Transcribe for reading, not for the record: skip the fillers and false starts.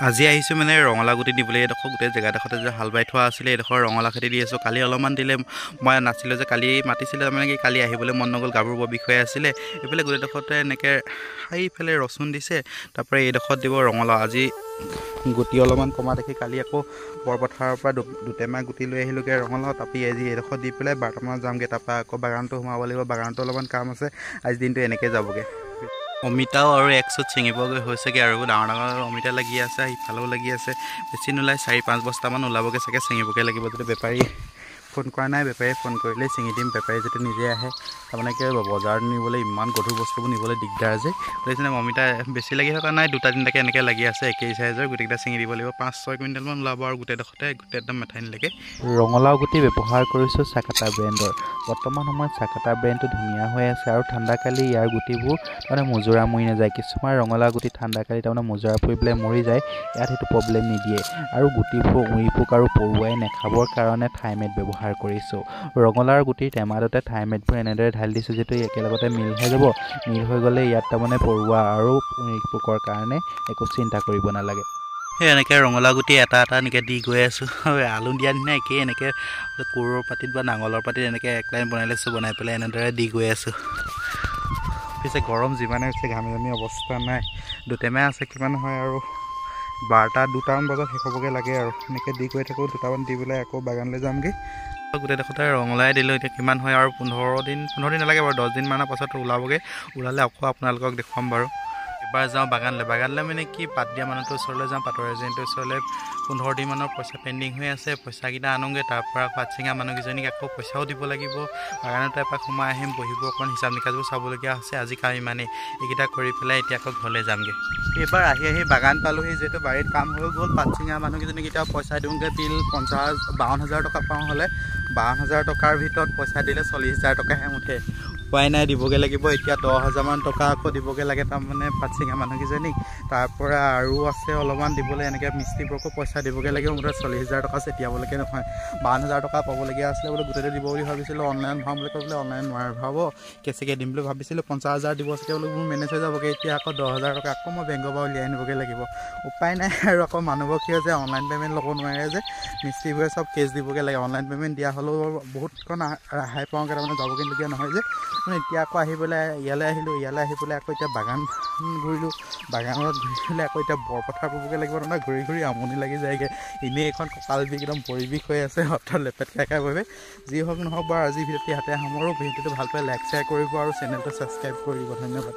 আজি আহিছোঁ মানে ৰঙালাও গুটি দিবলৈ। এইডোখৰ গোটেই জেগাডোখৰতে যে হাল বাই থোৱা আছিলে, এইডোখৰ ৰঙালাও খেতি দি আছোঁ। কালি অলপমান দিলে, মই নাছিলোঁ যে কালি মাতিছিলে, তাৰমানে কি কালি আহিবলৈ মন নগ'ল, গাবোৰ বৰ বিষ হৈ আছিলে। এইফালে গোটেইডোখৰতে এনেকৈ সেইফালে ৰচুন দিছে, তাৰপৰা এইডোখৰত দিব ৰঙালাও। আজি গুটি অলপমান কমা দেখি কালি আকৌ বৰপথাৰৰ পৰা দুটেমা গুটি লৈ আহিলোঁগৈ ৰঙালাও, তাপি আজি এইডোখৰত দি পেলাই 12টামানত যামগৈ। তাৰপৰা আকৌ বাগানটো সোমাব লাগিব, বাগানটো অলপমান কাম আছে। আজি দিনটো এনেকৈ যাবগৈ। অমিতাও আৰু এক চুট ছিঙিবগৈ হৈছেগৈ, আৰু ডাঙৰ ডাঙৰ অমিতা লাগি আছে, ইফালেও লাগি আছে। বেছি নোলাই, 4-5 বস্তামান ওলাবগৈ চাগে, ছিঙিবগৈ লাগিব। যদি বেপাৰী ফোন কৰা নাই, বেপাৰীয়ে ফোন কৰিলেই ছিঙি দিম। বেপাৰী যদি নিজে আহে, তাৰমানে কি বজাৰত নিবলৈ ইমান গধুৰ বস্তুবোৰ নিবলৈ দিগদাৰ যে। বুজিছেনে, অমিতা বেছি লাগি থকা নাই, 2-3টাকৈ এনেকৈ লাগি আছে, একেই চাইজৰ। গোটেইকেইটা ছিঙি দিব লাগিব, 5-6 কুইণ্টেলমান ওলাব আৰু গোটেইডোখৰতে একদম মেঠাইনিলৈকে। ৰঙালাও গুটি ব্যৱহাৰ কৰিছোঁ চাকাটা ব্ৰেণ্ডৰ। বৰ্তমান সময়ত চাকাটা ব্ৰেণ্ডটো ধুনীয়া হৈ আছে, আৰু ঠাণ্ডাকালি ইয়াৰ গুটিবোৰ তাৰমানে মোজোৰা মৰি নাযায়। কিছুমান ৰঙালাও গুটি ঠাণ্ডাকালি তাৰমানে মোজোৰা পৰি পেলাই মৰি যায়, ইয়াত সেইটো প্ৰব্লেম নিদিয়ে। আৰু গুটিবোৰ উৰি পোক আৰু পৰুৱাই নাখাবৰ কাৰণে থাইমেট ব্যৱহাৰ কৰিছোঁ। ৰঙালাওৰ গুটিৰ টেমাটোতে থাইমেটবোৰ এনেদৰে ঢালি দিছোঁ, যিটো একেলগতে মিল হৈ যাব। মিল হৈ গ'লে ইয়াত তাৰমানে পৰুৱা আৰু উৰি পোকৰ কাৰণে একো চিন্তা কৰিব নালাগে। সেই এনেকৈ ৰঙালাও গুটি এটা এটা এনেকৈ দি গৈ আছোঁ। আলু দিয়া নিচিনা একেই, এনেকৈ কোৰৰ পাতিত বা নাঙলৰ পাতিত এনেকৈ এক লাইন বনাই লৈছোঁ, বনাই পেলাই এনেদৰে দি গৈ আছোঁ। পিছে গৰম যিমানে হৈছে, ঘামি ঘামি অৱস্থা নাই। দুটেমাই আছে, কিমান হয় আৰু 2টামান বজাত শেষ হ'বগৈ লাগে আৰু। এনেকৈ দি গৈ থাকোঁ, 2টামান দি পেলাই আকৌ বাগানলৈ যামগৈ। গোটেইডোখৰতে ৰঙালাই দিলোঁ। এতিয়া কিমান হয় আৰু 15 দিন নালাগে বাৰু, 10 দিনমানৰ পাছত ওলাবগৈ। ওলালে আকৌ আপোনালোকক দেখুৱাম বাৰু। এবাৰ যাওঁ বাগানলৈ মানে কি, পাত দিয়া মানুহটোৰ ওচৰলৈ যাওঁ, পাতৰ এজেণ্টৰ ওচৰলৈ। 15 দিনমানৰ পইচা পেণ্ডিং হৈ আছে, পইচাকেইটা আনোগৈ। তাৰপৰা পাত ছিঙা মানুহকেইজনীক আকৌ পইচাও দিব লাগিব। বাগানত এপাক সোমাই আহিম, বহিব, অকণমান হিচাপ নিকাচবোৰ চাবলগীয়া আছে। আজি কাম ইমানেই, এইকেইটা কৰি পেলাই এতিয়া আকৌ ঘৰলৈ যামগৈ। এইবাৰ আহি বাগান পালোহি, যিহেতু বাৰীত কাম হৈ গ'ল। পাত ছিঙা মানুহকেইজনীক এতিয়া পইচা দিওঁগৈ। বিল 52,000 টকা পাওঁ হ'লে, 52,000 টকাৰ ভিতৰত পইচা দিলে 40,000 টকাহে মুঠে। উপায় নাই, দিবগৈ লাগিব। এতিয়া 10,000মান টকা আকৌ দিবগৈ লাগে, তাৰমানে পাত ছিঙা মানুহকেইজনীক। তাৰপৰা আৰু আছে অলপমান দিবলৈ, এনেকৈ মিস্ত্ৰীবোৰকো পইচা দিবগৈ লাগিব। মুঠতে 40,000 টকা চেতিয়াবলৈকে নহয়, 52,000 টকা পাবলগীয়া আছিলে। বোলে গোটেইটো দিব বুলি ভাবিছিলোঁ, অনলাইন ভৰাম বুলি কৈ বোলে অনলাইন নোৱাৰে ভৰাব, কেচিকৈ দিম বুলি ভাবিছিলোঁ। 50,000 দিব চাগে বোলো, মোৰ মেনেজ হৈ যাবগৈ। এতিয়া আকৌ 10,000 টকা আকৌ মই বেংকৰ পৰা উলিয়াই আনিবগৈ লাগিব। উপায় নাই আৰু। আকৌ মানুহবোৰ কি হৈছে, অনলাইন পে'মেণ্ট ল'ব নোৱাৰে যে, মিস্ত্ৰীবোৰে চব কেছ দিবগৈ লাগে। অনলাইন পে'মেণ্ট দিয়া হ'লেও বহুতকণ ৰেহাই পাওঁগৈ, তাৰমানে যাবগৈলগীয়া নহয় যে। এতিয়া আকৌ আহি পেলাই ইয়ালৈ আহিলোঁ। ইয়ালৈ আহি পেলাই আকৌ এতিয়া বাগান ঘূৰিলোঁ। বাগানত ঘূৰি পেলাই আকৌ এতিয়া বৰপথাৰ পাবগৈ লাগিব। তাৰমানে ঘূৰি ঘূৰি আমনি লাগি যায়গৈ। এনেই এখন কঁকাল বিষ, একদম ভৰি বিষ হৈ আছে, অৰ্থাৎ লেপেট খাই বাবে। যি হওক নহওক বাৰু, আজি ভিডিঅ'টো ইয়াতে সামৰোঁ। ভিডিঅ'টো ভাল পাই লাইক শ্বেয়াৰ কৰিব আৰু চেনেলটো ছাবস্ক্ৰাইব কৰিব। ধন্যবাদ।